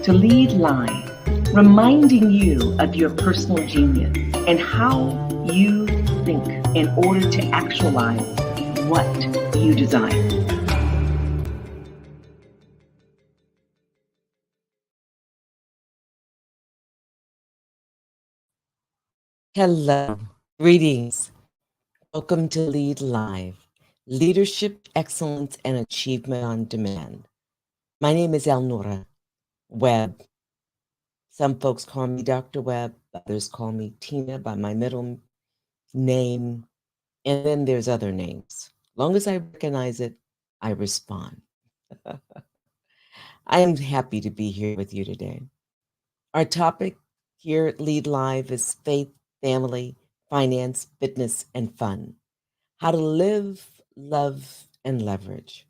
to Lead Live, reminding you of your personal genius and how you think in order to actualize what you desire. Hello, greetings. Welcome to Lead Live, Leadership, Excellence, and Achievement on Demand. My name is Elnora Webb. Some folks call me Dr. Webb, others call me Tina by my middle name, and then there's other names. Long as I recognize it, I respond. I am happy to be here with you today. Our topic here at Lead Live is faith, family, finance, fitness, and fun. How to live, love, and leverage.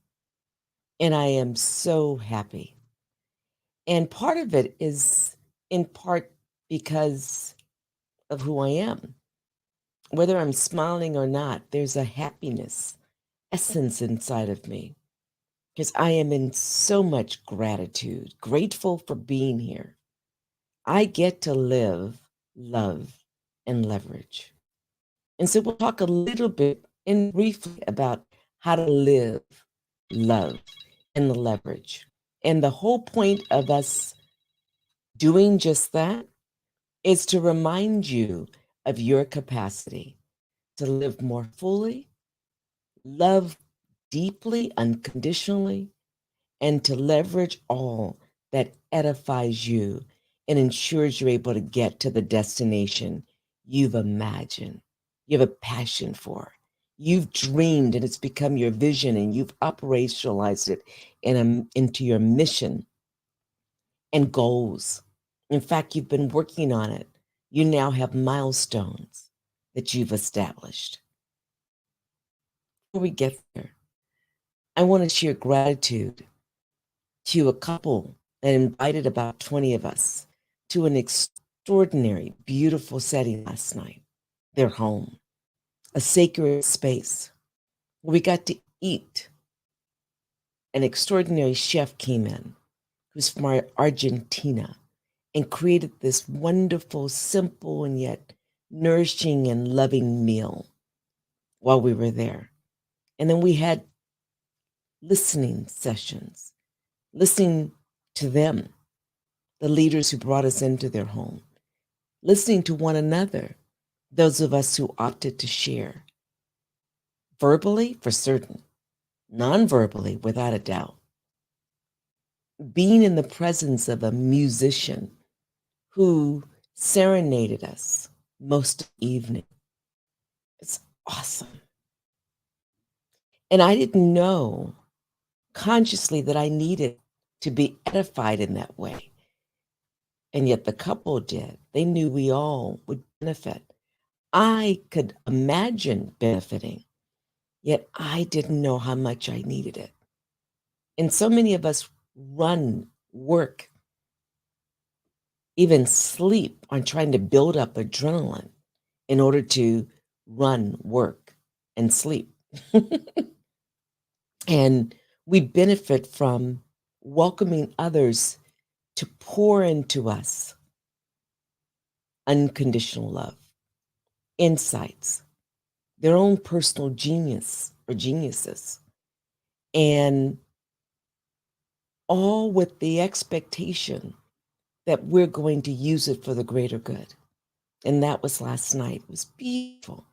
And I am so happy. And part of it is in part because of who I am. Whether I'm smiling or not, there's a happiness essence inside of me because I am in so much gratitude, grateful for being here. I get to live, love, and leverage. And so we'll talk a little bit and briefly about how to live, love, and the leverage. And the whole point of us doing just that is to remind you of your capacity to live more fully, love deeply, unconditionally, and to leverage all that edifies you and ensures you're able to get to the destination you've imagined, you have a passion for. You've dreamed and it's become your vision and you've operationalized it into your mission and goals. In fact, you've been working on it. You now have milestones that you've established. Before we get there, I want to share gratitude to a couple that invited about 20 of us to an extraordinary, beautiful setting last night, their home, a sacred space where we got to eat. An extraordinary chef came in who's from Argentina and created this wonderful, simple, and yet nourishing and loving meal while we were there. And then we had listening sessions, listening to them, the leaders who brought us into their home, listening to one another, those of us who opted to share, verbally for certain, non-verbally without a doubt. Being in the presence of a musician who serenaded us most of the evening. It's awesome. And I didn't know consciously that I needed to be edified in that way. And yet the couple did. They knew we all would benefit. I could imagine benefiting, yet I didn't know how much I needed it. And so many of us run, work, even sleep on trying to build up adrenaline in order to run, work, and sleep. And we benefit from welcoming others to pour into us unconditional love, insights, their own personal genius or geniuses, and all with the expectation that we're going to use it for the greater good. And that was last night. It was beautiful.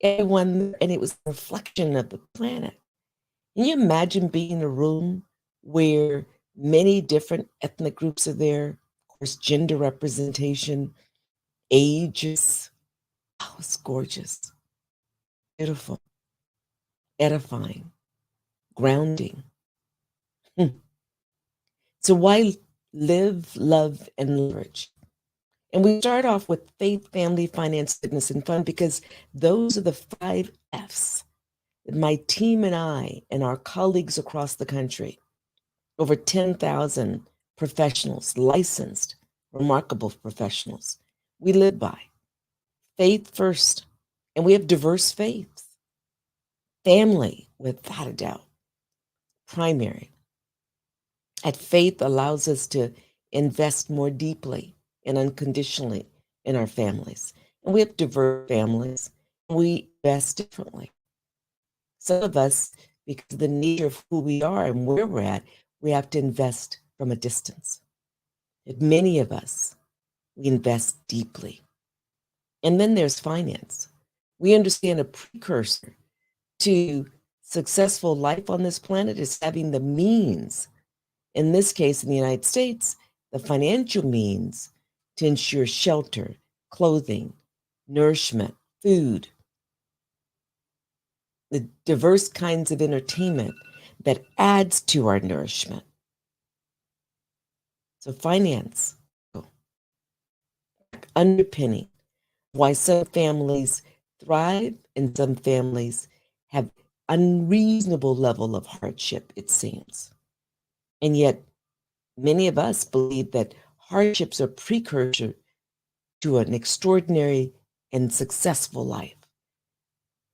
Everyone, and it was a reflection of the planet. Can you imagine being in a room where many different ethnic groups are there? Of course, gender representation, ages. Oh, it's gorgeous, beautiful, edifying, grounding. So why live, love, and leverage? And we start off with faith, family, finance, fitness, and fun because those are the 5 F's that my team and I and our colleagues across the country, over 10,000 professionals, licensed, remarkable professionals, we live by. Faith first, and we have diverse faiths. Family, without a doubt, primary. At faith allows us to invest more deeply and unconditionally in our families. And we have diverse families. We invest differently. Some of us, because of the nature of who we are and where we're at, we have to invest from a distance. But many of us, we invest deeply. And then there's finance. We understand a precursor to successful life on this planet is having the means, in this case in the United States, the financial means to ensure shelter, clothing, nourishment, food, the diverse kinds of entertainment that adds to our nourishment. So finance, underpinning why some families thrive and some families have unreasonable level of hardship, it seems. And yet many of us believe that hardships are precursor to an extraordinary and successful life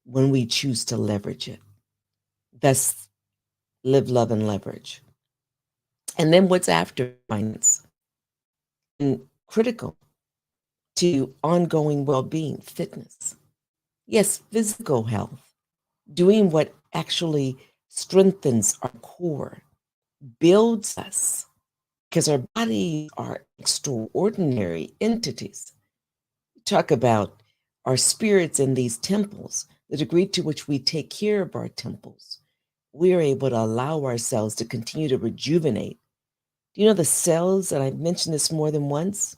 when we choose to leverage it. Thus, live, love, and leverage. And then what's after finance? And critical to ongoing well-being, fitness. Yes, physical health, doing what actually strengthens our core, builds us, because our bodies are extraordinary entities. Talk about our spirits in these temples, the degree to which we take care of our temples. We are able to allow ourselves to continue to rejuvenate. Do you know the cells, and I've mentioned this more than once,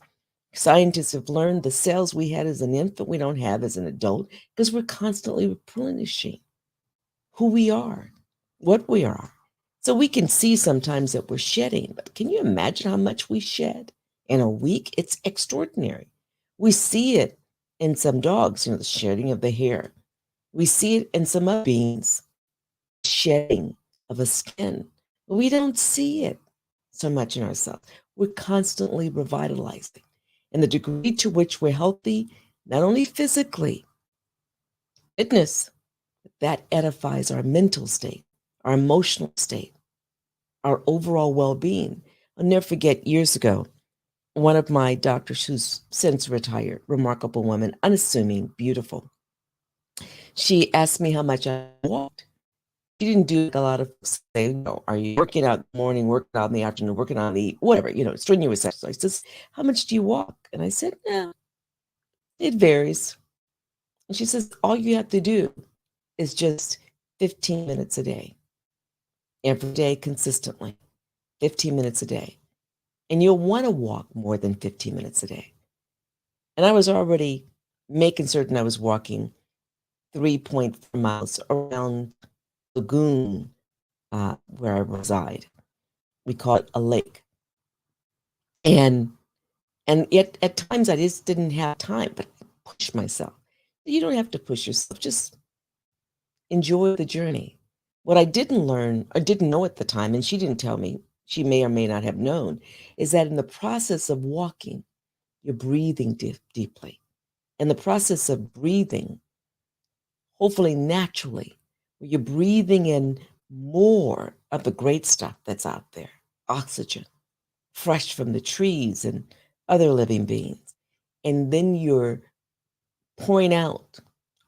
scientists have learned the cells we had as an infant, we don't have as an adult, because we're constantly replenishing who we are, what we are. So we can see sometimes that we're shedding, but can you imagine how much we shed in a week? It's extraordinary. We see it in some dogs, the shedding of the hair. We see it in some other beings, shedding of a skin. But we don't see it so much in ourselves. We're constantly revitalizing. And the degree to which we're healthy, not only physically, fitness, that edifies our mental state, our emotional state, our overall well-being. I'll never forget years ago, one of my doctors who's since retired, remarkable woman, unassuming, beautiful. She asked me how much I walked. She didn't do like a lot of say, are you working out in the morning, working out in the afternoon, working out in the whatever, strenuous exercise. Just how much do you walk? And I said, no, it varies. And she says, all you have to do is just 15 minutes a day, every day consistently, 15 minutes a day. And you'll want to walk more than 15 minutes a day. And I was already making certain I was walking 3.4 miles around Lagoon, where I reside. We call it a lake. And yet at times I just didn't have time, but I pushed myself. You don't have to push yourself, just enjoy the journey. What I didn't learn or didn't know at the time, and she didn't tell me, she may or may not have known, is that in the process of walking, you're breathing deeply. In the process of breathing, hopefully naturally, you're breathing in more of the great stuff that's out there, oxygen, fresh from the trees and other living beings. And then you're pouring out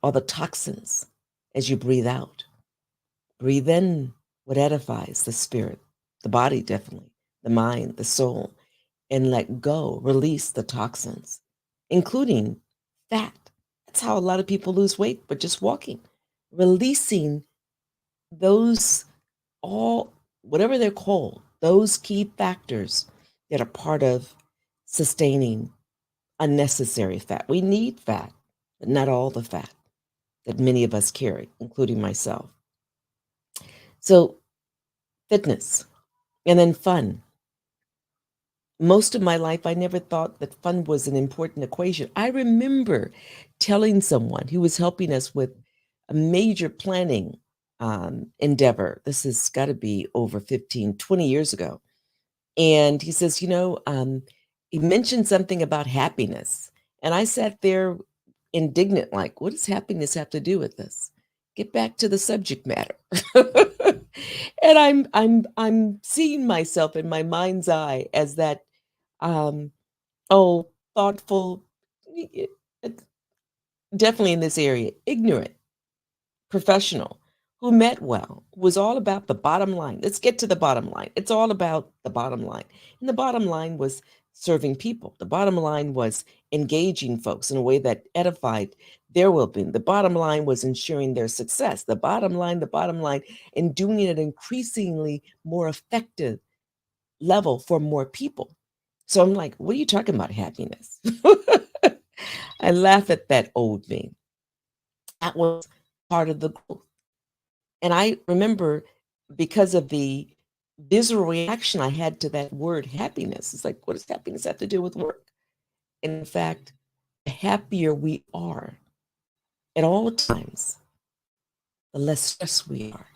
all the toxins as you breathe out. Breathe in what edifies the spirit, the body definitely, the mind, the soul, and let go, release the toxins, including fat. That's how a lot of people lose weight, but just walking, releasing those whatever they're called, those key factors that are part of sustaining unnecessary fat. We need fat, but not all the fat that many of us carry, including myself. So fitness and then fun. Most of my life, I never thought that fun was an important equation. I remember telling someone who was helping us with a major planning endeavor. This has got to be over 15, 20 years ago. And he says, he mentioned something about happiness. And I sat there indignant, like, what does happiness have to do with this? Get back to the subject matter. And I'm seeing myself in my mind's eye as that Oh, thoughtful, y- y- definitely in this area, ignorant, professional, who meant well, was all about the bottom line. Let's get to the bottom line. It's all about the bottom line. And the bottom line was serving people. The bottom line was engaging folks in a way that edified their well being. The bottom line was ensuring their success. The bottom line, and doing it at an increasingly more effective level for more people. So I'm like, what are you talking about, happiness? I laugh at that old me. That was part of the growth. And I remember, because of the visceral reaction I had to that word happiness, it's like, what does happiness have to do with work? And in fact, the happier we are at all times, the less stressed we are.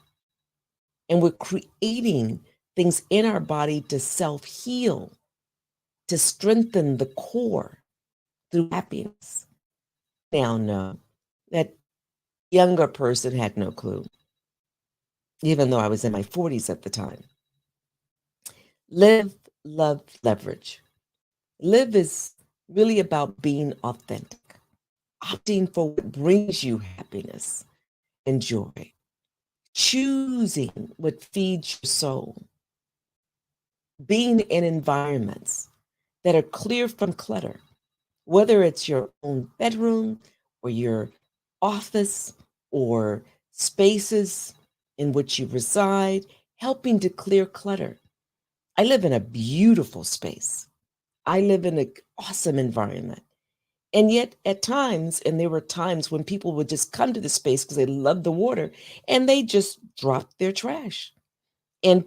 And we're creating things in our body to self heal, to strengthen the core through happiness. Now know that younger person had no clue, even though I was in my 40s at the time. Live, love, leverage. Live is really about being authentic, opting for what brings you happiness and joy, choosing what feeds your soul, being in environments that are clear from clutter, whether it's your own bedroom or your office or spaces in which you reside, helping to clear clutter. I live in a beautiful space. I live in an awesome environment. And yet, at times, and there were times when people would just come to the space because they loved the water and they just dropped their trash. And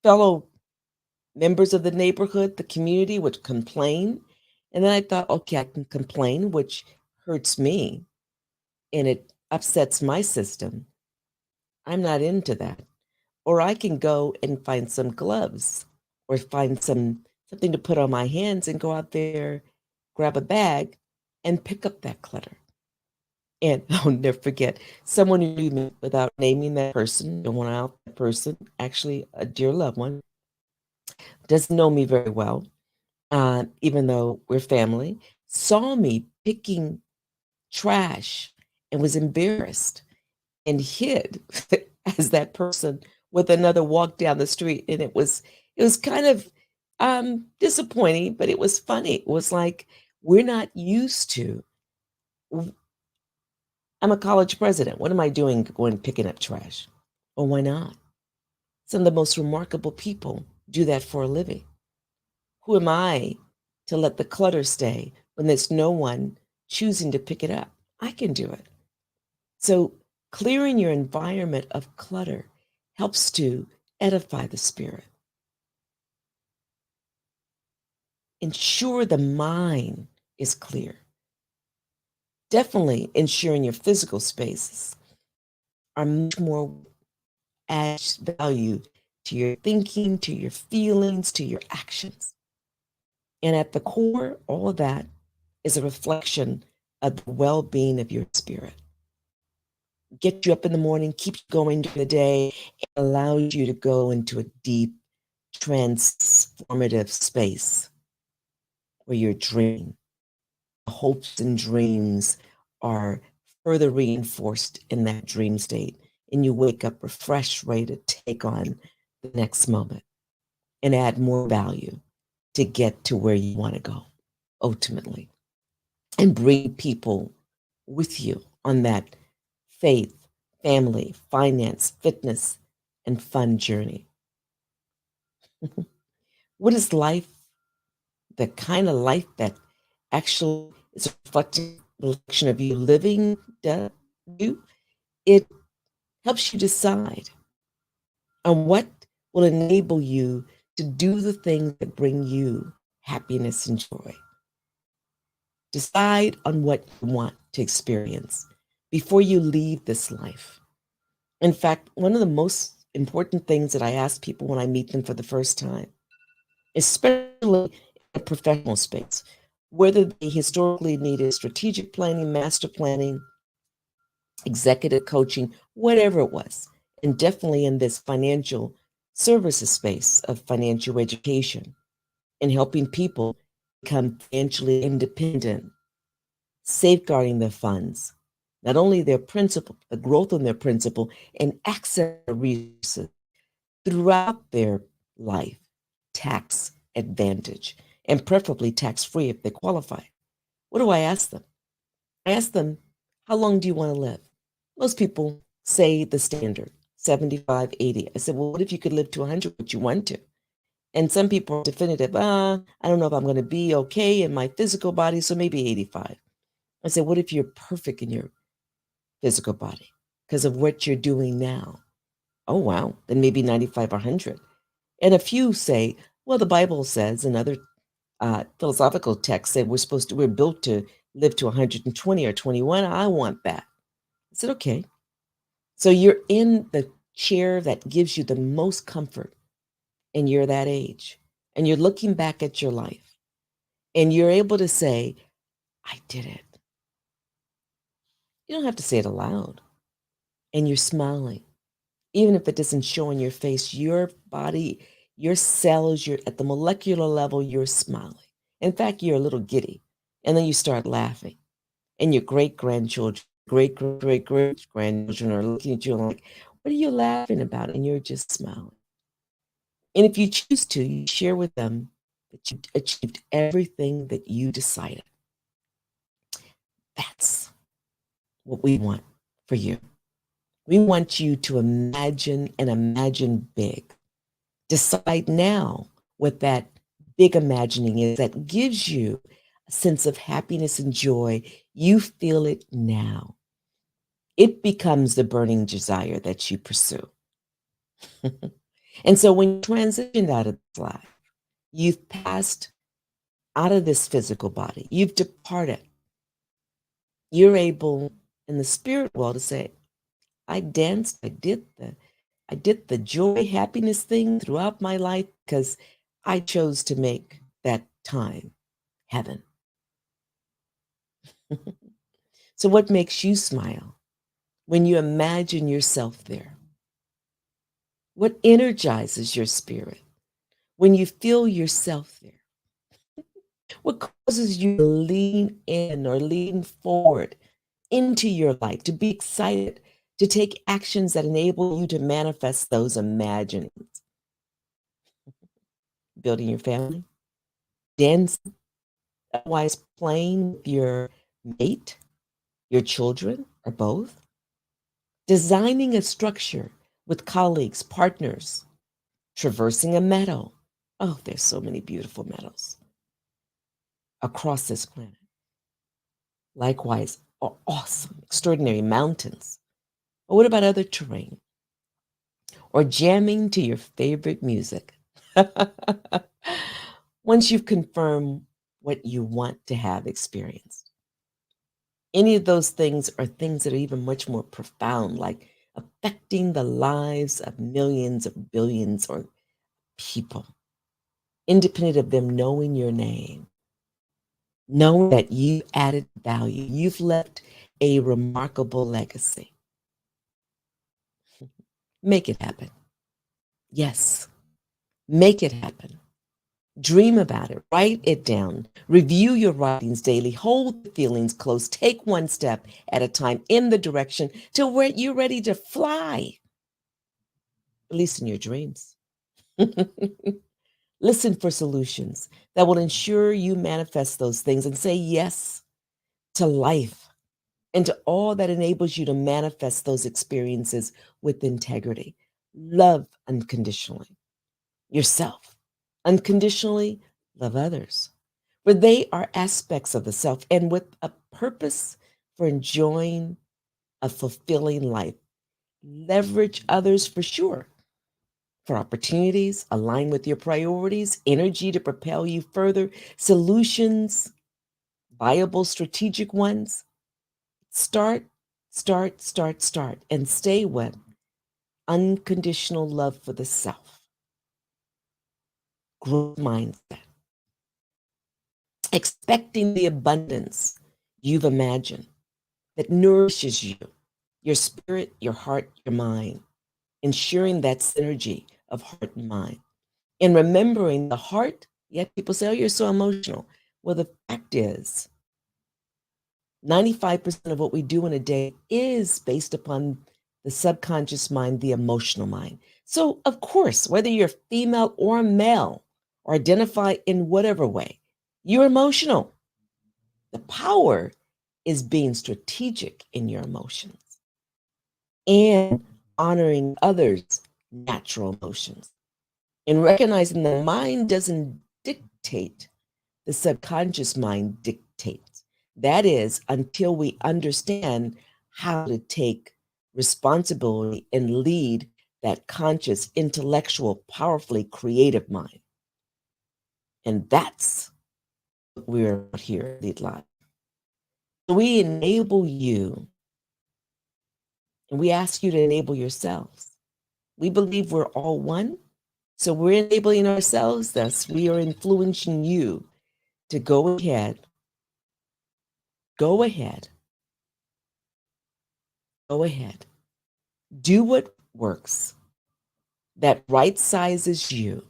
fellow members of the neighborhood, the community would complain. And then I thought, okay, I can complain, which hurts me and it upsets my system. I'm not into that. Or I can go and find some gloves or find something to put on my hands and go out there, grab a bag, and pick up that clutter. And I'll never forget, someone who knew me, without naming that person, don't want to out that person, actually a dear loved one, doesn't know me very well, even though we're family, saw me picking trash and was embarrassed and hid as that person with another walk down the street. And it was kind of disappointing, but it was funny. It was like, we're not used to. I'm a college president. What am I doing going picking up trash? Oh, why not? Some of the most remarkable people do that for a living. Who am I to let the clutter stay when there's no one choosing to pick it up? I can do it. So clearing your environment of clutter helps to edify the spirit. Ensure the mind is clear. Definitely ensuring your physical spaces are much more adds value to your thinking, to your feelings, to your actions. And at the core, all of that is a reflection of the well-being of your spirit. Get you up in the morning, keeps you going during the day, and allows you to go into a deep, transformative space where you're dreaming. Hopes and dreams are further reinforced in that dream state, and you wake up refreshed, ready to take on the next moment and add more value to get to where you want to go ultimately, and bring people with you on that faith, family, finance, fitness, and fun journey. What is life? The kind of life that actually is a reflection of you living you. It helps you decide on what will enable you to do the things that bring you happiness and joy. Decide on what you want to experience before you leave this life. In fact, one of the most important things that I ask people when I meet them for the first time, especially in a professional space, whether they historically needed strategic planning, master planning, executive coaching, whatever it was, and definitely in this financial services space of financial education and helping people become financially independent, safeguarding their funds, not only their principal, the growth in their principal, and access to resources throughout their life, tax advantage, and preferably tax-free if they qualify. What do I ask them? I ask them, how long do you want to live? Most people say the standard, 75, 80. I said, well, what if you could live to 100? Would you want to? And some people are definitive, I don't know if I'm going to be okay in my physical body, so maybe 85. I said, what if you're perfect in your physical body because of what you're doing now? Oh, wow, then maybe 95 or 100. And a few say, well, the Bible says, and other philosophical texts say we're built to live to 120 or 21. I want that. I said, okay. So you're in the chair that gives you the most comfort, and you're that age, and you're looking back at your life, and you're able to say, I did it. You don't have to say it aloud, and you're smiling. Even if it doesn't show on your face, your body, your cells, you're at the molecular level, you're smiling. In fact, you're a little giddy. And then you start laughing. And your great-grandchildren, great-great-great-grandchildren are looking at you like, what are you laughing about? And you're just smiling. And if you choose to, you share with them that you achieved everything that you decided. That's what we want for you. We want you to imagine and imagine big. Decide now what that big imagining is that gives you a sense of happiness and joy. You feel it now. It becomes the burning desire that you pursue. And so when you transitioned out of this life, you've passed out of this physical body, you've departed. You're able in the spirit world to say, I danced, I did the joy, happiness thing throughout my life because I chose to make that time heaven. So what makes you smile when you imagine yourself there? What energizes your spirit when you feel yourself there? What causes you to lean in or lean forward into your life, to be excited, to take actions that enable you to manifest those imaginings? Building your family, dancing, otherwise playing with your mate, your children, or both, designing a structure with colleagues, partners, traversing a meadow. Oh, there's so many beautiful meadows across this planet. Likewise, awesome, extraordinary mountains. Or what about other terrain? Or jamming to your favorite music. Once you've confirmed what you want to have experienced. Any of those things are things that are even much more profound, like affecting the lives of millions of billions or people, independent of them knowing your name, knowing that you added value, you've left a remarkable legacy. Make it happen. Yes, make it happen. Dream about it, write it down, review your writings daily, hold the feelings close, take one step at a time in the direction to where you're ready to fly, at least in your dreams. Listen for solutions that will ensure you manifest those things and say yes to life and to all that enables you to manifest those experiences with integrity. Love unconditionally yourself. Unconditionally love others, for they are aspects of the self and with a purpose for enjoying a fulfilling life. Leverage others for sure, for opportunities, align with your priorities, energy to propel you further, solutions, viable strategic ones. Start, and stay with unconditional love for the self. Growth mindset. Expecting the abundance you've imagined that nourishes you, your spirit, your heart, your mind, ensuring that synergy of heart and mind. And remembering the heart, yet people say, oh, you're so emotional. Well, the fact is, 95% of what we do in a day is based upon the subconscious mind, the emotional mind. So, of course, whether you're female or male, or identify in whatever way, you're emotional. The power is being strategic in your emotions and honoring others' natural emotions and recognizing the mind doesn't dictate, the subconscious mind dictates. That is, until we understand how to take responsibility and lead that conscious, intellectual, powerfully creative mind. And that's what we're about here at Lead Live. We enable you, and we ask you to enable yourselves. We believe we're all one, so we're enabling ourselves, thus we are influencing you to go ahead, go ahead, go ahead. Do what works, that right sizes you.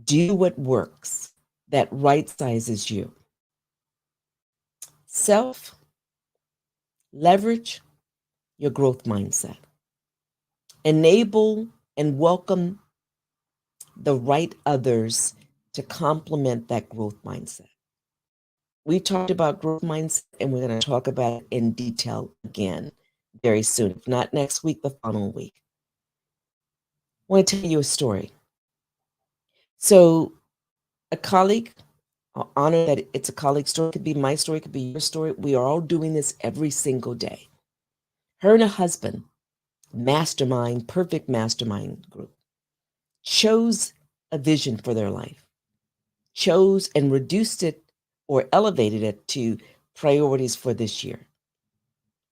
Do what works, that right sizes you. Self, leverage your growth mindset. Enable and welcome the right others to complement that growth mindset. We talked about growth mindset, and we're going to talk about it in detail again very soon. If not next week, the following week. I want to tell you a story. So, a colleague, I'll honor that it's a colleague story. It could be my story, it could be your story. We are all doing this every single day. Her and her husband, mastermind, perfect mastermind group, chose a vision for their life, chose and reduced it or elevated it to priorities for this year,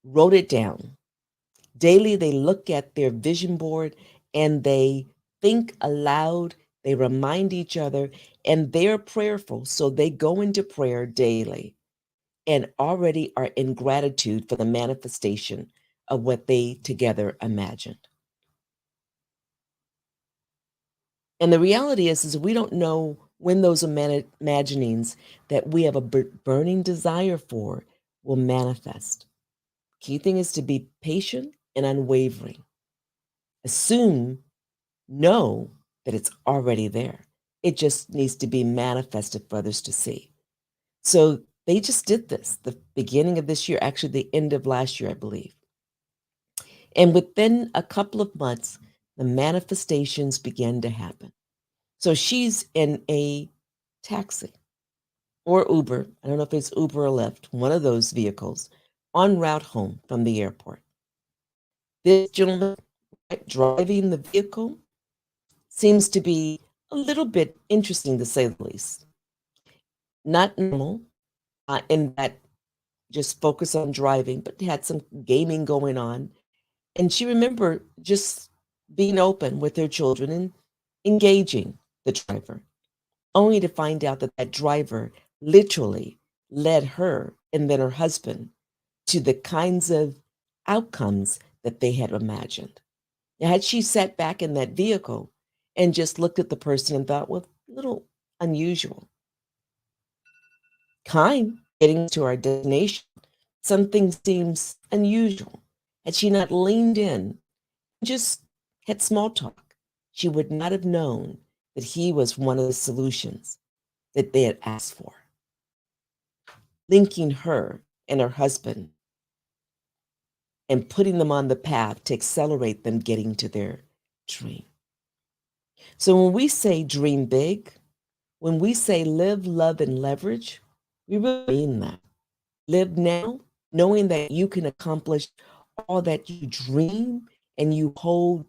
wrote it down. Daily, they look at their vision board and they think aloud, they remind each other, and they're prayerful. So they go into prayer daily and already are in gratitude for the manifestation of what they together imagined. And the reality is we don't know when those imaginings that we have a burning desire for will manifest. Key thing is to be patient and unwavering. Know that it's already there. It just needs to be manifested for others to see. So they just did this the beginning of this year, actually the end of last year, I believe. And within a couple of months, the manifestations began to happen. So she's in a taxi or Uber. I don't know if it's Uber or Lyft, one of those vehicles, en route home from the airport. This gentleman driving the vehicle seems to be a little bit interesting, to say the least. Not normal in that just focus on driving, but had some gaming going on. And she remembered just being open with her children and engaging the driver, only to find out that that driver literally led her and then her husband to the kinds of outcomes that they had imagined. Now, had she sat back in that vehicle and just looked at the person and thought, well, a little unusual, getting to our destination, something seems unusual. Had she not leaned in, just had small talk, she would not have known that he was one of the solutions that they had asked for, linking her and her husband and putting them on the path to accelerate them getting to their dream. So when we say dream big, when we say live, love, and leverage, we really mean that. Live now, knowing that you can accomplish all that you dream and you hold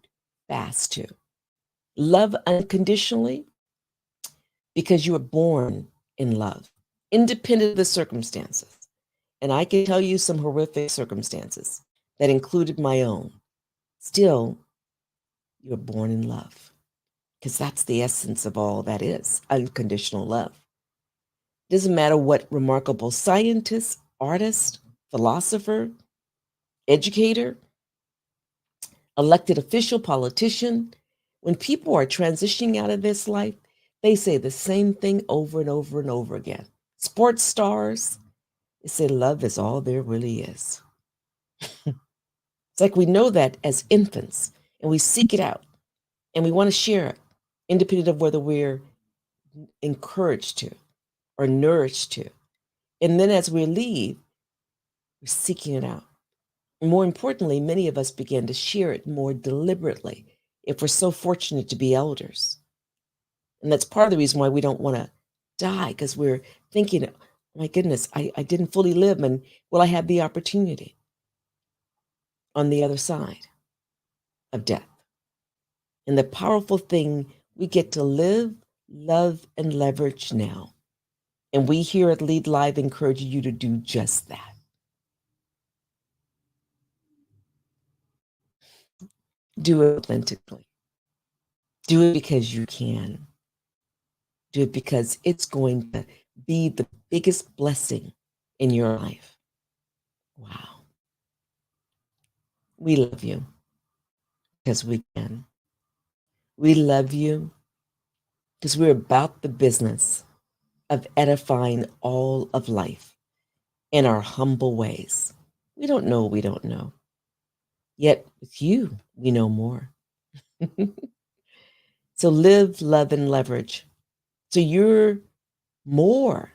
fast to. Love unconditionally because you were born in love, independent of the circumstances. And I can tell you some horrific circumstances that included my own. Still, you're born in love because that's the essence of all that is unconditional love. Doesn't matter what remarkable scientist, artist, philosopher, educator, elected official, politician, when people are transitioning out of this life, They say the same thing over and over and over again. Sports stars, they say love is all there really is. It's like we know that as infants and we seek it out and we want to share it, independent of whether we're encouraged to or nourished to. And then as we leave, we're seeking it out. And more importantly, many of us begin to share it more deliberately if we're so fortunate to be elders. And that's part of the reason why we don't want to die, because we're thinking, oh my goodness, I didn't fully live, and will I have the opportunity on the other side of death? And the powerful thing, we get to live, love, and leverage now. And we here at Lead Live encourage you to do just that. Do it authentically. Do it because you can. Do it because it's going to be the biggest blessing in your life. Wow. We love you because we can. We love you because we're about the business of edifying all of life in our humble ways. We don't know what we don't know. Yet with you, we know more. So live, love, and leverage. So you're more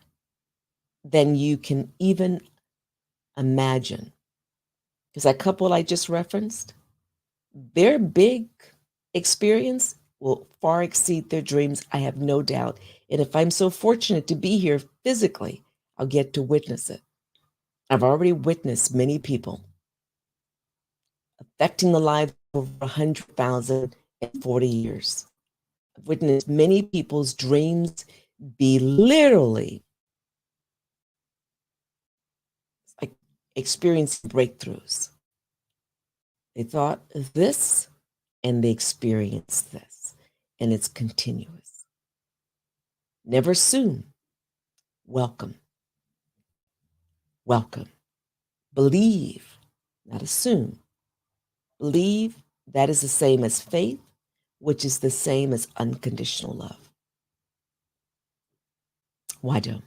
than you can even imagine. Because that couple I just referenced, their big experience will far exceed their dreams, I have no doubt. And if I'm so fortunate to be here physically, I'll get to witness it. I've already witnessed many people affecting the lives of over 100,000 in 40 years. I've witnessed many people's dreams be literally like experiencing breakthroughs. They thought of this and they experienced this, and it's continuous. Never soon. Welcome. Welcome. Believe, not assume. Believe, that is the same as faith, which is the same as unconditional love. Why don't?